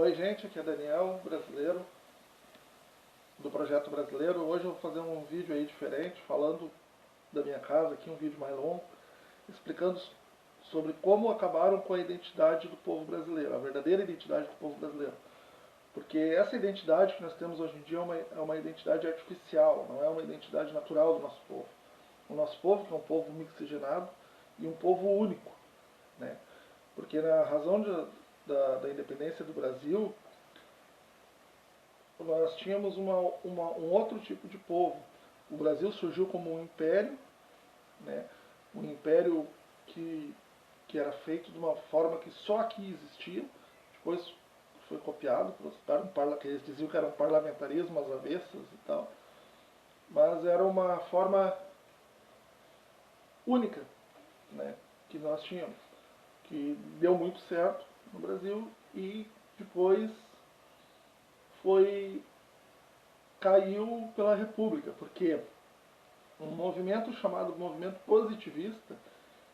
Oi gente, aqui é Daniel, brasileiro, do Projeto Brasileiro. Hoje eu vou fazer um vídeo aí diferente, falando da minha casa, aqui um vídeo mais longo, explicando sobre como acabaram com a identidade do povo brasileiro, a verdadeira identidade do povo brasileiro. Porque essa identidade que nós temos hoje em dia é uma identidade artificial, não é uma identidade natural do nosso povo. O nosso povo, que é um povo mixigenado e um povo único, né? Porque na razão da independência do Brasil, nós tínhamos um outro tipo de povo. O Brasil surgiu como um império, né? Um império que era feito de uma forma que só aqui existia. Depois foi copiado, que eles diziam que era um parlamentarismo às avessas e tal. Mas era uma forma única, né, que nós tínhamos, que deu muito certo no Brasil e depois caiu pela República, porque um movimento chamado movimento positivista,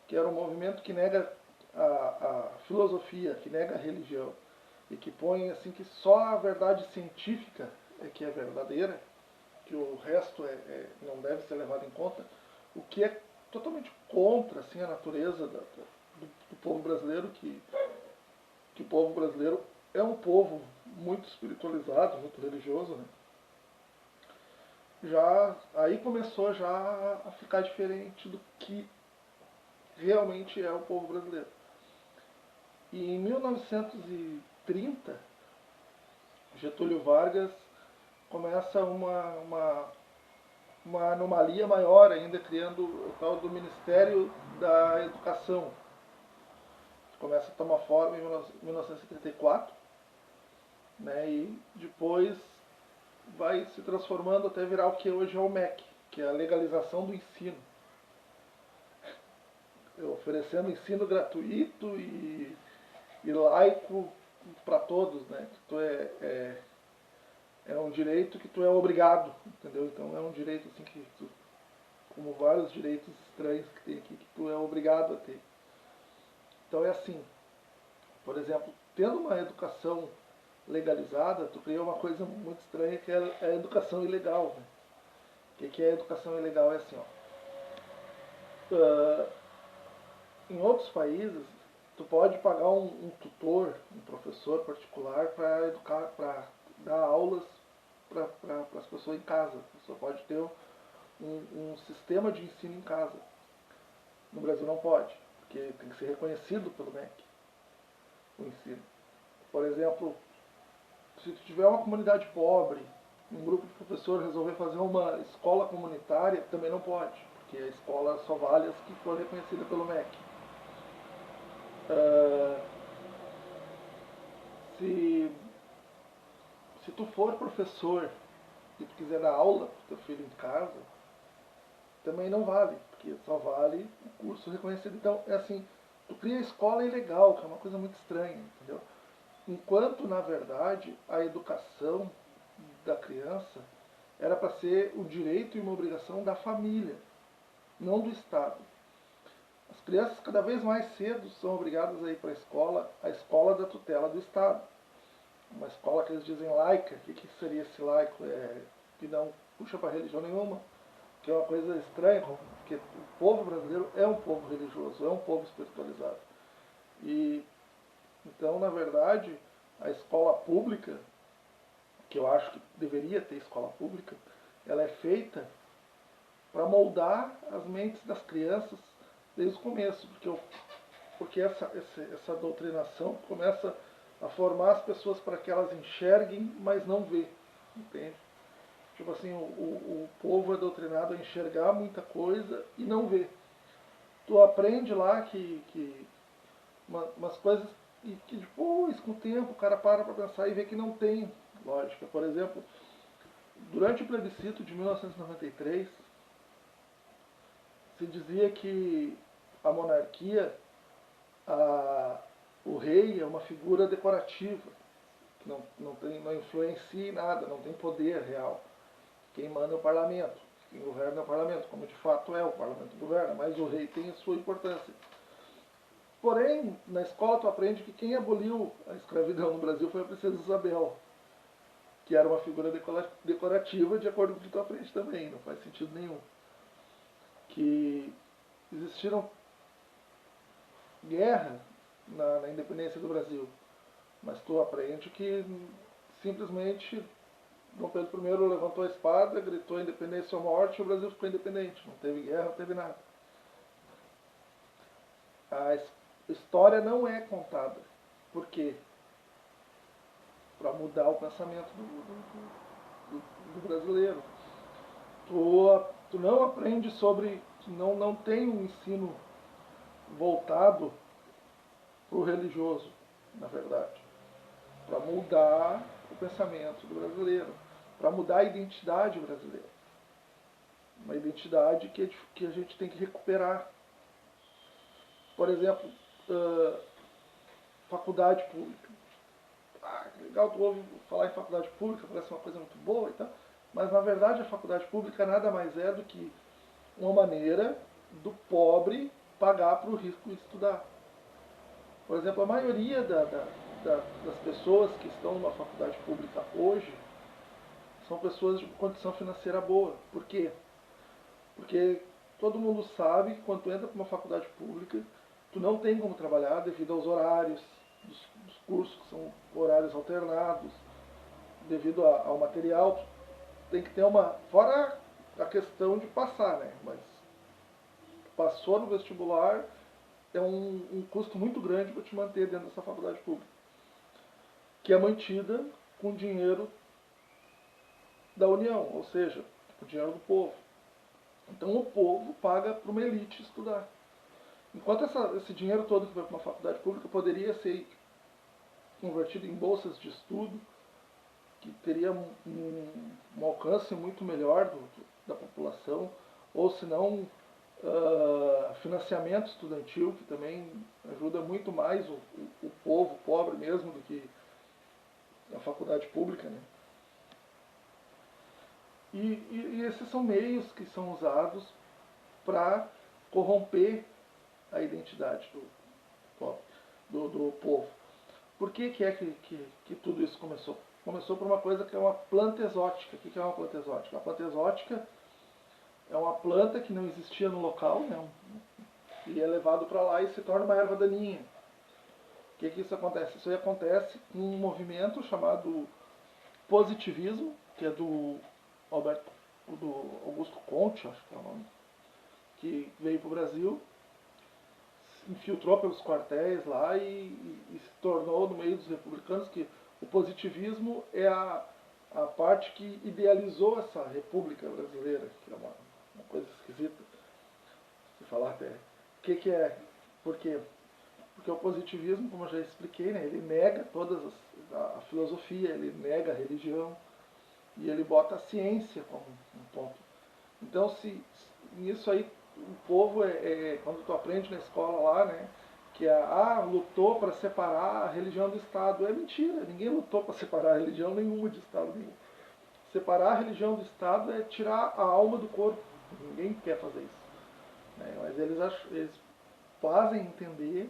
que era um movimento que nega a filosofia, que nega a religião, e que põe assim que só a verdade científica é que é verdadeira, que o resto não deve ser levado em conta, o que é totalmente contra assim, a natureza do povo brasileiro, que o povo brasileiro é um povo muito espiritualizado, muito religioso, né? Aí começou já a ficar diferente do que realmente é o povo brasileiro. E em 1930, Getúlio Vargas começa uma anomalia maior ainda, criando o tal do Ministério da Educação. Começa a tomar forma em 1934, né, e depois vai se transformando até virar o que hoje é o MEC, que é a legalização do ensino. Oferecendo ensino gratuito e laico para todos, né? Que tu é um direito que tu é obrigado, entendeu? Então é um direito assim que tu, como vários direitos estranhos que tem aqui, que tu é obrigado a ter. Então é assim, por exemplo, tendo uma educação legalizada, tu cria uma coisa muito estranha que é a educação ilegal, né? O que é a educação ilegal? É assim, ó. Em outros países, tu pode pagar um tutor, um professor particular para educar, para dar aulas para as pessoas em casa. A pessoa pode ter um sistema de ensino em casa. No Brasil não pode, porque tem que ser reconhecido pelo MEC, o ensino. Por exemplo, se tu tiver uma comunidade pobre, um grupo de professores resolver fazer uma escola comunitária, também não pode, porque a escola só vale as que for reconhecida pelo MEC. Se, se tu for professor e tu quiser dar aula para teu filho em casa, também não vale, porque só vale o curso reconhecido. Então, é assim, tu cria a escola ilegal, que é uma coisa muito estranha, entendeu? Enquanto, na verdade, a educação da criança era para ser o direito e uma obrigação da família, não do Estado. As crianças cada vez mais cedo são obrigadas a ir para a escola da tutela do Estado. Uma escola que eles dizem laica. O que seria esse laico? Que não puxa para religião nenhuma, que é uma coisa estranha, porque o povo brasileiro é um povo religioso, é um povo espiritualizado. E então, na verdade, a escola pública, que eu acho que deveria ter escola pública, ela é feita para moldar as mentes das crianças desde o começo, porque essa doutrinação começa a formar as pessoas para que elas enxerguem, mas não vê, entende? Tipo assim, o povo é doutrinado a enxergar muita coisa e não ver. Tu aprende lá que umas coisas e que depois, com o tempo, o cara para pensar e vê que não tem lógica. Por exemplo, durante o plebiscito de 1993, se dizia que a monarquia, o rei é uma figura decorativa, que não influencia em nada, não tem poder real. Quem manda é o parlamento, quem governa é o parlamento, como de fato é, o parlamento governa, mas o rei tem a sua importância. Porém, na escola tu aprende que quem aboliu a escravidão no Brasil foi a princesa Isabel, que era uma figura decorativa, de acordo com o que tu aprende também, não faz sentido nenhum. Que existiram guerras na independência do Brasil, mas tu aprende que simplesmente Dom Pedro I levantou a espada, gritou independência ou morte e o Brasil ficou independente. Não teve guerra, não teve nada. A história não é contada. Por quê? Para mudar o pensamento do brasileiro. Tu não aprende sobre. Tu não tem um ensino voltado para o religioso, na verdade. Para mudar o pensamento do brasileiro. Para mudar a identidade brasileira. Uma identidade que a gente tem que recuperar. Por exemplo, faculdade pública. Legal, tu ouve falar em faculdade pública, parece uma coisa muito boa e tal, mas na verdade a faculdade pública nada mais é do que uma maneira do pobre pagar para o rico estudar. Por exemplo, a maioria das pessoas que estão numa faculdade pública hoje são pessoas de condição financeira boa. Por quê? Porque todo mundo sabe que quando tu entra para uma faculdade pública, tu não tem como trabalhar devido aos horários dos cursos, que são horários alternados, devido ao material. Tu tem que ter fora a questão de passar, né? Mas passou no vestibular, é um custo muito grande para te manter dentro dessa faculdade pública, que é mantida com dinheiro da União, ou seja, com dinheiro do povo. Então o povo paga para uma elite estudar. Enquanto esse dinheiro todo que vai para uma faculdade pública poderia ser convertido em bolsas de estudo, que teria um alcance muito melhor da população, ou se não, financiamento estudantil, que também ajuda muito mais o povo pobre mesmo do que a faculdade pública, né? E esses são meios que são usados para corromper a identidade do povo. Por que tudo isso começou? Começou por uma coisa que é uma planta exótica. O que é uma planta exótica? A planta exótica é uma planta que não existia no local, né? E é levado para lá e se torna uma erva daninha. O que isso acontece? Isso aí acontece com um movimento chamado positivismo, que é do Augusto Comte, acho que é o nome, que veio para o Brasil, se infiltrou pelos quartéis lá e se tornou, no meio dos republicanos, que o positivismo é a parte que idealizou essa república brasileira, que é uma coisa esquisita de falar até. O que é? Por quê? Porque o positivismo, como eu já expliquei, né, ele nega a filosofia, ele nega a religião, e ele bota a ciência como um ponto. Então, nisso aí, o povo, quando tu aprende na escola lá, né, que lutou para separar a religião do Estado. É mentira, ninguém lutou para separar a religião nenhuma de Estado nenhum. Separar a religião do Estado é tirar a alma do corpo. Ninguém quer fazer isso. Né? Mas eles fazem entender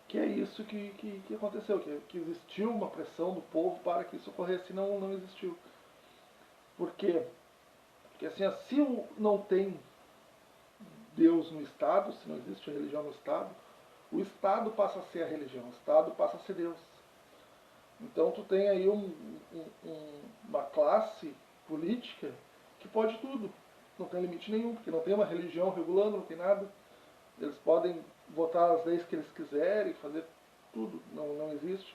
que é isso que aconteceu, que existiu uma pressão do povo para que isso ocorresse e não existiu. Por quê? Porque assim, se não tem Deus no Estado, se não existe a religião no Estado, o Estado passa a ser a religião, o Estado passa a ser Deus. Então tu tem aí uma classe política que pode tudo, não tem limite nenhum, porque não tem uma religião regulando, não tem nada. Eles podem votar as leis que eles quiserem, fazer tudo, não existe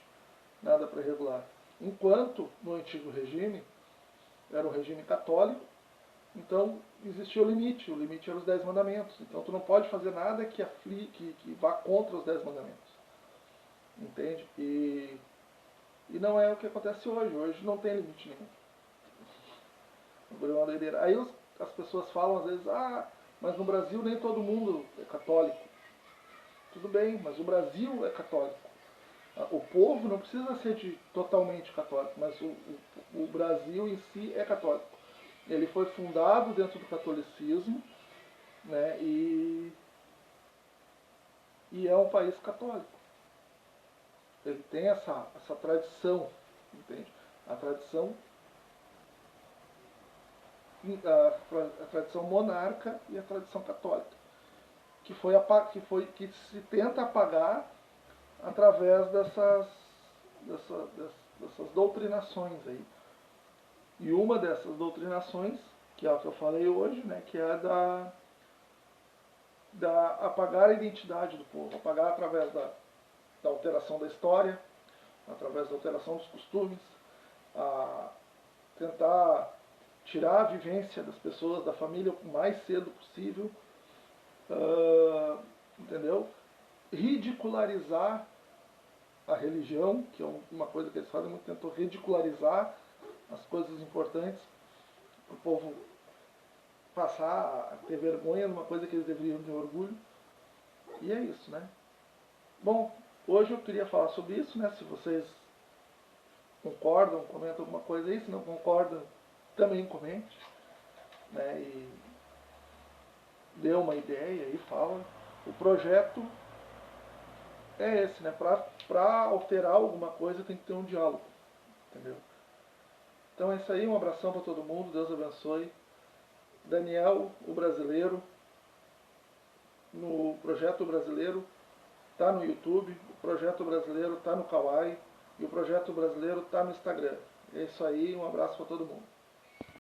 nada para regular. Enquanto no antigo regime, era um regime católico, então existia o limite eram os 10 mandamentos. Então tu não pode fazer nada que vá contra os 10 mandamentos. Entende? E não é o que acontece hoje. Hoje não tem limite nenhum. Aí as pessoas falam às vezes, mas no Brasil nem todo mundo é católico. Tudo bem, mas o Brasil é católico. O povo não precisa ser totalmente católico, mas o Brasil em si é católico. Ele foi fundado dentro do catolicismo, né, e e é um país católico. Ele tem essa tradição, entende? A tradição, a tradição monarca e a tradição católica, que se tenta apagar através dessas doutrinações aí. E uma dessas doutrinações, que é a que eu falei hoje, né, que é da apagar a identidade do povo, apagar através da alteração da história, através da alteração dos costumes, a tentar tirar a vivência das pessoas da família o mais cedo possível, entendeu? Ridicularizar a religião, que é uma coisa que eles fazem muito, tentam ridicularizar as coisas importantes para o povo passar a ter vergonha numa coisa que eles deveriam ter orgulho. E é isso, né? Bom, hoje eu queria falar sobre isso, né? Se vocês concordam, comentam alguma coisa aí. Se não concordam, também comente, né? E dê uma ideia e fala. O projeto é esse, né? Para alterar alguma coisa tem que ter um diálogo, entendeu? Então é isso aí, um abração para todo mundo, Deus abençoe. Daniel, o brasileiro, no Projeto Brasileiro, está no YouTube, o Projeto Brasileiro está no Kawaii e o Projeto Brasileiro está no Instagram. É isso aí, um abraço para todo mundo.